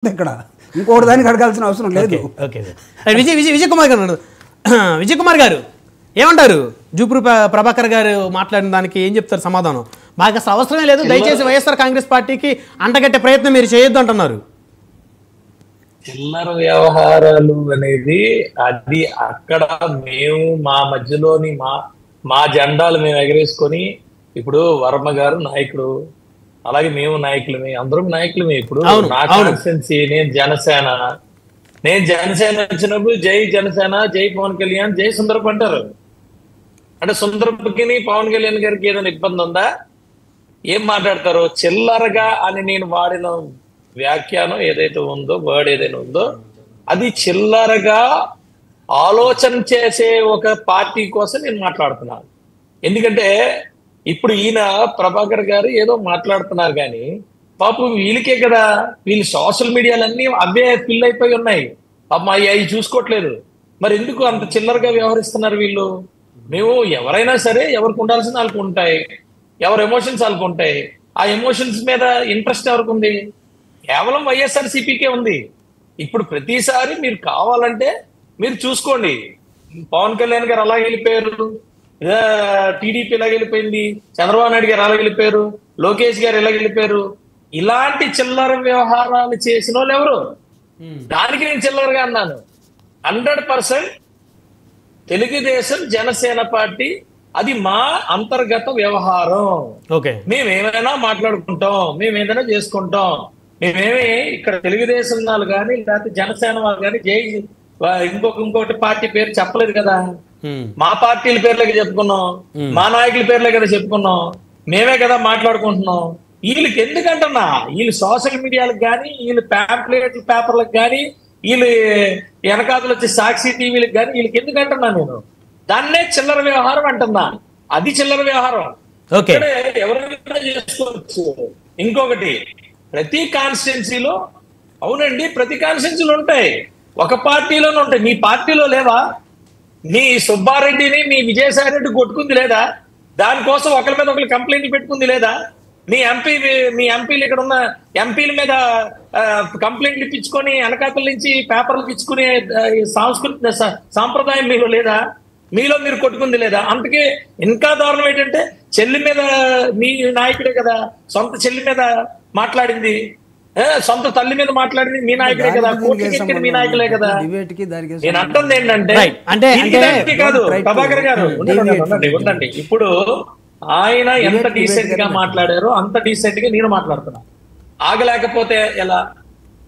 ఇక్కడ ఇంకోటి దానికి అడగాల్సిన అవసరం లేదు. ఓకే విజయ్ కుమార్ గారు ఏమంటారు? జూపూరి ప్రభాకర్ గారు మాట్లాడిన దానికి ఏం చెప్తారు సమాధానం? మాకు అసలు అవసరమే లేదు, దయచేసి వైఎస్ఆర్ కాంగ్రెస్ పార్టీకి అంటగట్టే ప్రయత్నం మీరు చేయొద్దు అంటున్నారు. చిల్లర వ్యవహారాలు అనేది అది అక్కడ మేము మా మధ్యలోని మా జెండాలు మేము ఎగరేసుకొని, ఇప్పుడు వర్మ గారు నాయకుడు, అలాగే మేము నాయకులమే, అందరం నాయకులమే. ఇప్పుడు నా కాన్స్టిట్యున్సీ నేను జనసేన వచ్చినప్పుడు జై జనసేన, జై పవన్ కళ్యాణ్, జై సుందరపు అంటారు. అంటే సుందరపుకి పవన్ కళ్యాణ్ గారికి ఏదైనా ఇబ్బంది ఉందా? ఏం మాట్లాడతారు? చిల్లరగా అని నేను వాడిన వ్యాఖ్యానం ఏదైతే ఉందో, వర్డ్ ఏదైనా ఉందో, అది చిల్లరగా ఆలోచన చేసే ఒక పార్టీ కోసం నేను మాట్లాడుతున్నాను. ఎందుకంటే ఇప్పుడు ఈయన ప్రభాకర్ గారు ఏదో మాట్లాడుతున్నారు కానీ పాపం వీళ్ళకే కదా, వీళ్ళు సోషల్ మీడియాలన్నీ అవే ఫిల్ అయిపోయి ఉన్నాయి. పాపం అవి చూసుకోవట్లేదు. మరి ఎందుకు అంత చిల్లరగా వ్యవహరిస్తున్నారు వీళ్ళు? మేము ఎవరైనా సరే ఎవరికి ఉండాల్సిన వాళ్ళకు ఉంటాయి, ఎవరి ఎమోషన్స్ వాళ్ళకు ఉంటాయి. ఆ ఎమోషన్స్ మీద ఇంట్రెస్ట్ ఎవరికి ఉంది? కేవలం వైఎస్ఆర్సీపీకే ఉంది. ఇప్పుడు ప్రతిసారి మీరు కావాలంటే మీరు చూసుకోండి, పవన్ కళ్యాణ్ గారు అలా వెళ్ళిపోయారు, టీడీపీ ఎలా వెళ్ళిపోయింది, చంద్రబాబు నాయుడు గారు ఎలా వెళ్ళిపోయారు, లోకేష్ గారు ఎలా వెళ్ళిపోయారు. ఇలాంటి చిల్లర వ్యవహారాలు చేసిన వాళ్ళు ఎవరు? దానికి నేను చిల్లరగా అన్నాను. 100% తెలుగుదేశం జనసేన పార్టీ అది మా అంతర్గత వ్యవహారం. మేమేమైనా మాట్లాడుకుంటాం, మేమేదైనా చేసుకుంటాం. మేమేమి ఇక్కడ తెలుగుదేశం వాళ్ళు కానీ లేకపోతే జనసేన వాళ్ళు కానీ ఇంకోటి పార్టీ పేరు చెప్పలేదు కదా. మా పార్టీల పేర్లకి చెప్పుకున్నాం, మా నాయకుల పేర్లే కదా చెప్పుకున్నాం, మేమే కదా మాట్లాడుకుంటున్నాం. వీళ్ళకి ఎందుకంటున్నా, వీళ్ళు సోషల్ మీడియాలకు కానీ, వీళ్ళు ప్యాంప్లెట్ పేపర్లకు కానీ, వీళ్ళు వెనకాతలు వచ్చే సాక్షి టీవీలకు కానీ వీళ్ళకి ఎందుకంటున్నా నేను దాన్నే చిల్లర వ్యవహారం అంటున్నా. అది చిల్లర వ్యవహారం. ఎవరైనా చేసుకోవచ్చు. ఇంకొకటి, ప్రతి కాన్స్టిట్యున్సీలో, అవునండి ప్రతి కాన్స్టిట్యున్సీలో ఉంటాయి, ఒక పార్టీలోనే ఉంటాయి. మీ పార్టీలో లేవా? మీ సుబ్బారెడ్డిని మీ విజయసాయి రెడ్డి కొట్టుకుంది లేదా? దానికోసం ఒకరి మీద ఒకరు కంప్లైంట్లు పెట్టుకుంది లేదా? మీ ఎంపీలు ఇక్కడ ఉన్న ఎంపీల మీద కంప్లైంట్లు ఇప్పించుకొని వెనకాతల నుంచి పేపర్లకు ఇచ్చుకునే సాంస్కృతిక సాంప్రదాయం మీలో లేదా? మీలో మీరు కొట్టుకుంది లేదా? అందుకే ఇంకా దారుణం ఏంటంటే, చెల్లి మీద మీ నాయకుడే కదా, సొంత చెల్లి మీద మాట్లాడింది, సొంత తల్లి మీద మాట్లాడింది మీ నాయకుడే కదా, కోర్టుకి మీ నాయకులే కదా. నేను అంటుంది ఏంటంటే కాదు ప్రభాకర్ గారు ఉండండి. ఇప్పుడు ఆయన ఎంత డీసెంట్ గా మాట్లాడారో అంత డీసెంట్ గా నేను మాట్లాడుతున్నా. ఆగలేకపోతే ఎలా?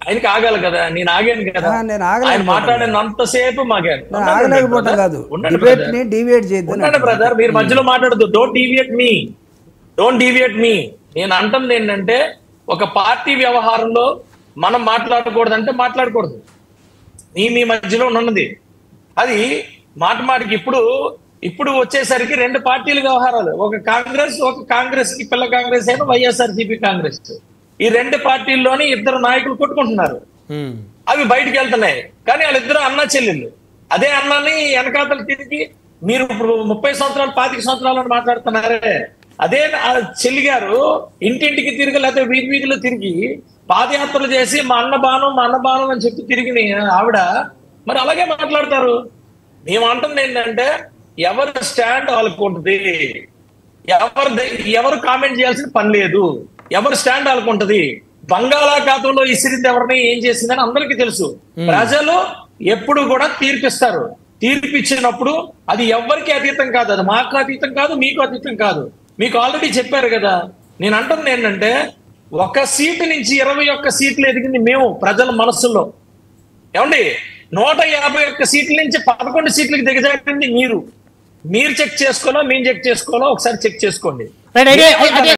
ఆయనకి ఆగాలి కదా, నేను ఆగాను కదా. ఆయన మాట్లాడినంతసేపు మాగాను. బ్రదర్ మీరు మధ్యలో మాట్లాడదు. డోంట్ డీవియేట్ మీ. నేను అంటుంది ఏంటంటే, ఒక పార్టీ వ్యవహారంలో మనం మాట్లాడకూడదంటే మాట్లాడకూడదు. మీ మధ్యలో ఉన్నది అది మాటికి. ఇప్పుడు వచ్చేసరికి రెండు పార్టీల వ్యవహారాలు, ఒక కాంగ్రెస్ కి పిల్ల కాంగ్రెస్ అయినా వైఎస్ఆర్సీపీ కాంగ్రెస్, ఈ రెండు పార్టీల్లోని ఇద్దరు నాయకులు కొట్టుకుంటున్నారు. అవి బయటకు వెళ్తున్నాయి. కానీ వాళ్ళిద్దరు అన్నా చెల్లెళ్ళు. అదే అన్నాన్ని వెనకాతలు తిరిగి మీరు ఇప్పుడు 30 సంవత్సరాలు 25 సంవత్సరాలు మాట్లాడుతున్నారే, అదే చెల్లి గారు ఇంటింటికి తిరిగి లేకపోతే వీధిలో తిరిగి పాదయాత్రలు చేసి మా అన్న బాణం అని చెప్పి తిరిగి ఆవిడ మరి అలాగే మాట్లాడతారు. మేము అంటుంది ఏంటంటే, ఎవరు స్టాండ్ వాళ్ళకు ఉంటుంది, ఎవరు కామెంట్ చేయాల్సిన పని లేదు, ఎవరు స్టాండ్ వాళ్ళకు ఉంటుంది. బంగాళాఖాతంలో ఇసిరింది ఎవరిని ఏం చేసిందని అందరికీ తెలుసు. ప్రజలు ఎప్పుడు కూడా తీర్పిస్తారు. తీర్పిచ్చినప్పుడు అది ఎవరికి అతీతం కాదు, అది మాకు అతీతం కాదు, మీకు అతీతం కాదు. మీకు ఆల్రెడీ చెప్పారు కదా. నేను అంటుంది ఏంటంటే, 1 సీటు నుంచి 21 సీట్లు ఎదిగింది మేము ప్రజల మనస్సుల్లో. ఏమండి, 151 సీట్ల నుంచి 11 సీట్లకు దిగజారింది మీరు చెక్ చేసుకోవాలో మేము చెక్ చేసుకోవాలో ఒకసారి చెక్ చేసుకోండి.